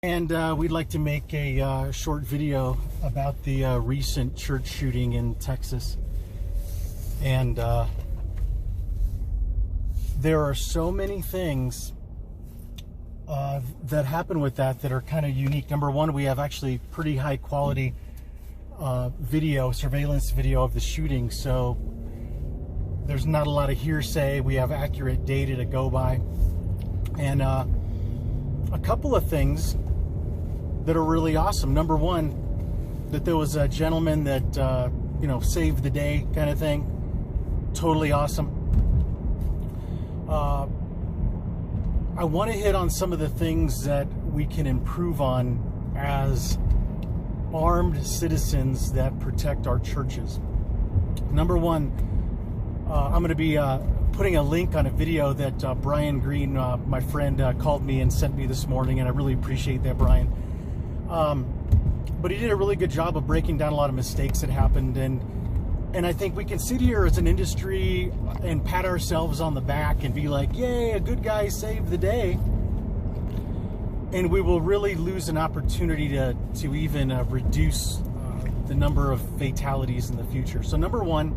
And we'd like to make a short video about the recent church shooting in Texas. And there are so many things that happen with that are kind of unique. Number one, we have actually pretty high quality surveillance video of the shooting. So there's not a lot of hearsay. We have accurate data to go by. And a couple of things that are really awesome. Number one, that there was a gentleman that saved the day kind of thing. Totally awesome. I want to hit on some of the things that we can improve on as armed citizens that protect our churches. Number one, I'm going to be putting a link on a video that Brian Green, my friend, called me and sent me this morning, and I really appreciate that, Brian. But he did a really good job of breaking down a lot of mistakes that happened, and I think we can sit here as an industry and pat ourselves on the back and be like, yay, a good guy saved the day, and we will really lose an opportunity to even reduce the number of fatalities in the future. So number one,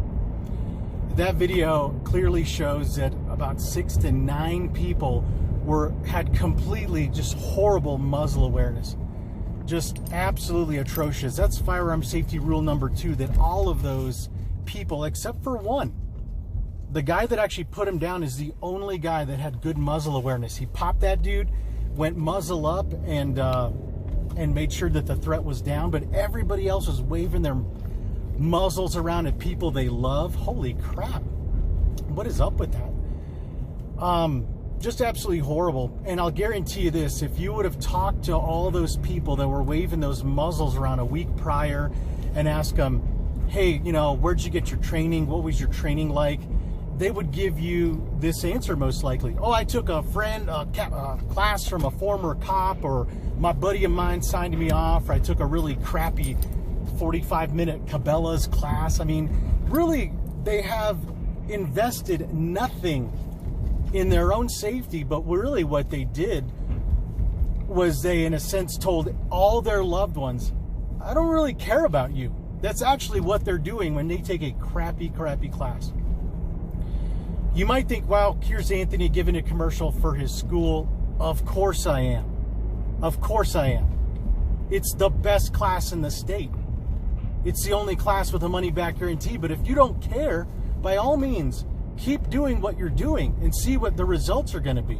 that video clearly shows that about 6 to 9 people had completely just horrible muzzle awareness. Just absolutely atrocious. That's firearm safety rule number 2, that all of those people, except for one, the guy that actually put him down is the only guy that had good muzzle awareness. He popped that dude, went muzzle up, and made sure that the threat was down, but everybody else was waving their muzzles around at people they love. Holy crap. What is up with that? Just absolutely horrible. And I'll guarantee you this, if you would have talked to all those people that were waving those muzzles around a week prior and asked them, hey, where'd you get your training? What was your training like? They would give you this answer most likely. Oh, I took a class from a former cop, or my buddy of mine signed me off, or I took a really crappy 45-minute Cabela's class. I mean, really, they have invested nothing in their own safety, but really what they did was they, in a sense, told all their loved ones, I don't really care about you. That's actually what they're doing when they take a crappy class. You might think, wow, here's Anthony giving a commercial for his school. Of course I am. Of course I am. It's the best class in the state. It's the only class with a money-back guarantee. But if you don't care, by all means, keep doing what you're doing and see what the results are going to be.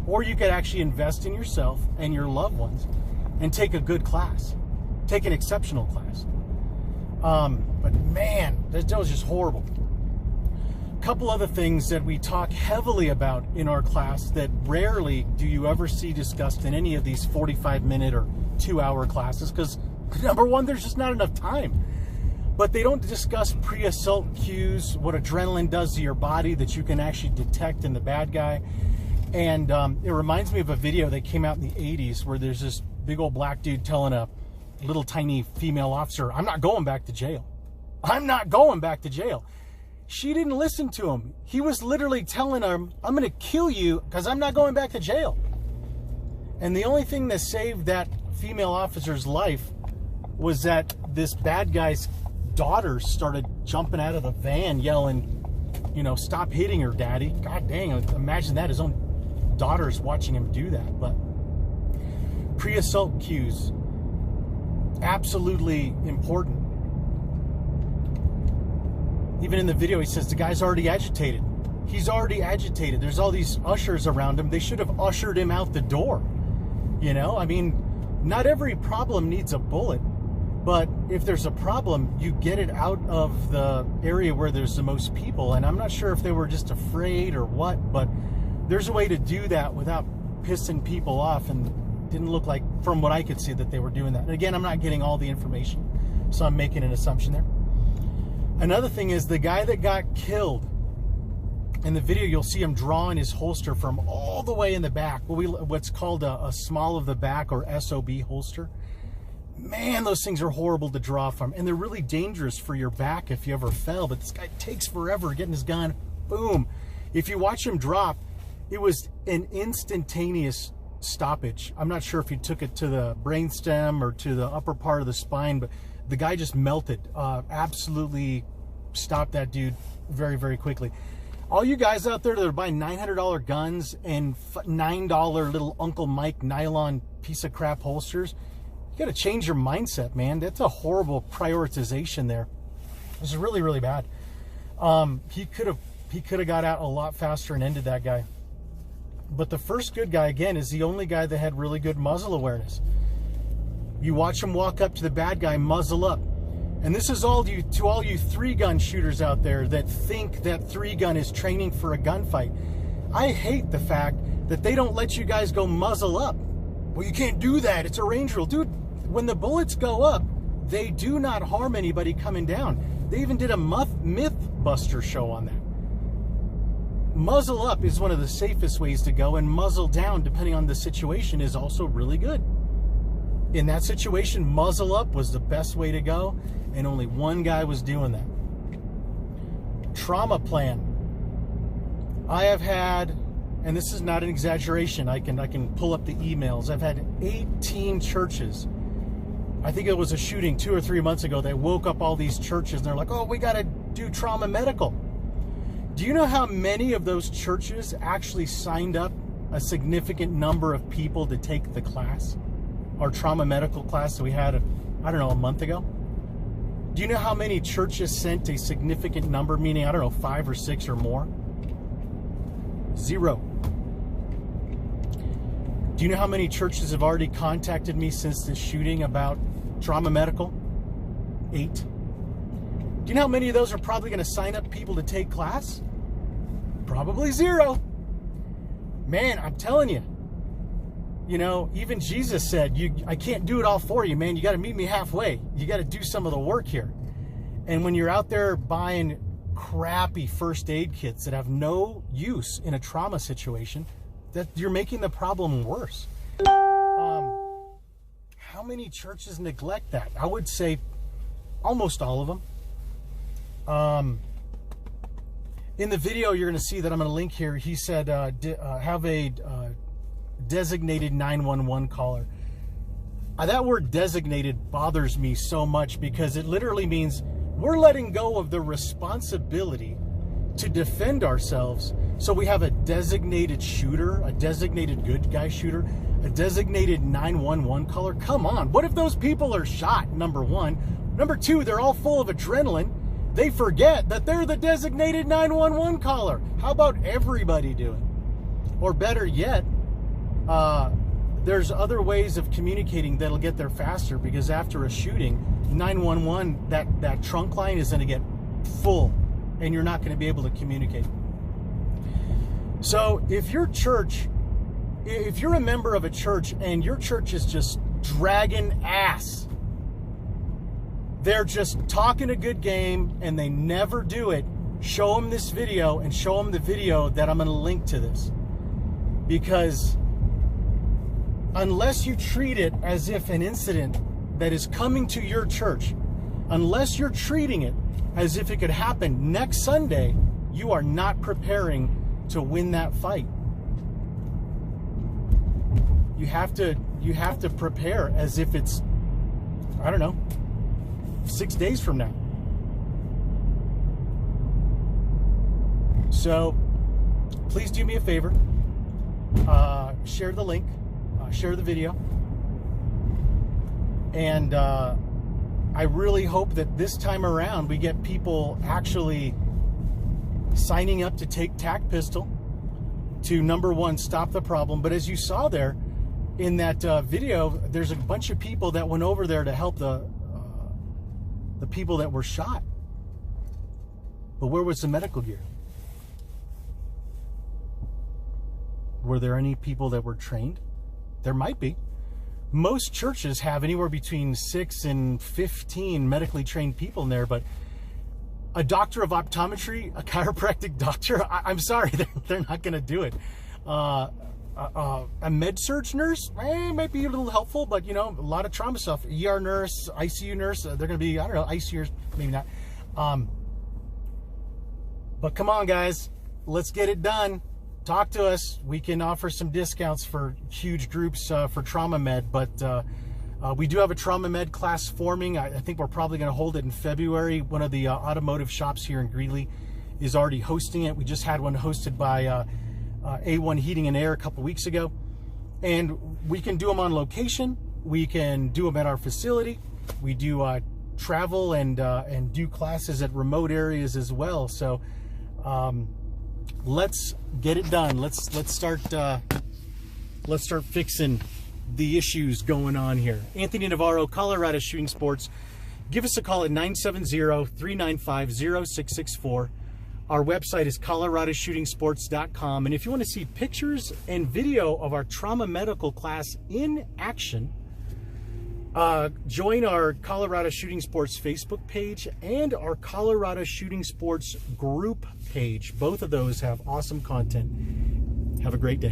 Or you could actually invest in yourself and your loved ones and take a good class. Take an exceptional class. But man, that was just horrible. A couple other things that we talk heavily about in our class that rarely do you ever see discussed in any of these 45-minute or 2-hour classes, because number one, there's just not enough time. But they don't discuss pre-assault cues, what adrenaline does to your body that you can actually detect in the bad guy. And it reminds me of a video that came out in the 80s where there's this big old black dude telling a little tiny female officer, I'm not going back to jail. I'm not going back to jail. She didn't listen to him. He was literally telling her, I'm going to kill you because I'm not going back to jail. And the only thing that saved that female officer's life was that this bad guy's daughter started jumping out of the van yelling, stop hitting her, daddy. God dang, imagine that, his own daughter's watching him do that. But pre-assault cues, absolutely important. Even in the video, he says the guy's already agitated. He's already agitated. There's all these ushers around him. They should have ushered him out the door. I mean, not every problem needs a bullet. But if there's a problem, you get it out of the area where there's the most people. And I'm not sure if they were just afraid or what, but there's a way to do that without pissing people off. And it didn't look like, from what I could see, that they were doing that. And again, I'm not getting all the information, so I'm making an assumption there. Another thing is the guy that got killed, in the video, you'll see him drawing his holster from all the way in the back, what's called a small of the back, or SOB holster. Man, those things are horrible to draw from, and they're really dangerous for your back if you ever fell. But this guy takes forever getting his gun. Boom. If you watch him drop, it was an instantaneous stoppage. I'm not sure if he took it to the brainstem or to the upper part of the spine, but the guy just melted. Absolutely stopped that dude very, very quickly. All you guys out there that are buying $900 guns and $9 little Uncle Mike nylon piece of crap holsters, you got to change your mindset, man. That's a horrible prioritization there. This is really, really bad. He could have got out a lot faster and ended that guy. But the first good guy, again, is the only guy that had really good muzzle awareness. You watch him walk up to the bad guy, muzzle up. And this is all to all you 3-gun shooters out there that think that 3-gun is training for a gunfight. I hate the fact that they don't let you guys go muzzle up. Well, you can't do that. It's a range rule. Dude, when the bullets go up, they do not harm anybody coming down. They even did a Mythbuster show on that. Muzzle up is one of the safest ways to go, and muzzle down, depending on the situation, is also really good. In that situation, muzzle up was the best way to go, and only one guy was doing that. Trauma plan. I have had, and this is not an exaggeration, I can pull up the emails. I've had 18 churches. I think it was a shooting 2 or 3 months ago that woke up all these churches, and they're like, oh, we got to do trauma medical. Do you know how many of those churches actually signed up a significant number of people to take the class? Our trauma medical class that we had, I don't know, a month ago? Do you know how many churches sent a significant number, meaning, I don't know, 5 or 6 or more? 0. Do you know how many churches have already contacted me since the shooting about trauma medical? 8. Do you know how many of those are probably going to sign up people to take class? Probably 0. Man, I'm telling you. You know, even Jesus said, I can't do it all for you, man. You got to meet me halfway. You got to do some of the work here. And when you're out there buying crappy first aid kits that have no use in a trauma situation, that you're making the problem worse. How many churches neglect that? I would say almost all of them. In the video, you're going to see that I'm going to link here. He said, have a designated 911 caller. That word designated bothers me so much because it literally means we're letting go of the responsibility to defend ourselves. So we have a designated shooter, a designated good guy shooter, a designated 911 caller. Come on. What if those people are shot, number one? Number two, they're all full of adrenaline. They forget that they're the designated 911 caller. How about everybody do it? Or better yet, there's other ways of communicating that'll get there faster, because after a shooting, 911, that trunk line is going to get full and you're not going to be able to communicate. So if your church, if you're a member of a church and your church is just dragging ass, they're just talking a good game and they never do it, show them this video and show them the video that I'm going to link to this. Because unless you treat it as if an incident that is coming to your church, unless you're treating it as if it could happen next Sunday, you are not preparing to win that fight. You have to prepare as if it's, I don't know, 6 days from now. So please do me a favor, share the link, share the video, and I really hope that this time around we get people actually signing up to take TAC pistol to, number one, stop the problem. But as you saw there in that video, there's a bunch of people that went over there to help the people that were shot. But where was the medical gear? Were there any people that were trained? There might be. Most churches have anywhere between 6 and 15 medically trained people in there, but a doctor of optometry, a chiropractic doctor, I'm sorry, they're not going to do it. A med-surg nurse might be a little helpful, but you know, a lot of trauma stuff. ER nurse, ICU nurse, they're going to be, I don't know, ICU, maybe not. But come on, guys, let's get it done. talk to us. We can offer some discounts for huge groups for trauma med, but we do have a trauma med class forming. I think we're probably going to hold it in February. One of the automotive shops here in Greeley is already hosting it. We just had one hosted by A1 Heating and Air a couple weeks ago. And we can do them on location. We can do them at our facility. We do travel and do classes at remote areas as well. So let's get it done. Let's start fixing the issues going on here. Anthony Navarro, Colorado Shooting Sports. Give us a call at 970-395-0664. Our website is coloradoshootingsports.com. And if you want to see pictures and video of our trauma medical class in action, join our Colorado Shooting Sports Facebook page and our Colorado Shooting Sports group page. Both of those have awesome content. Have a great day.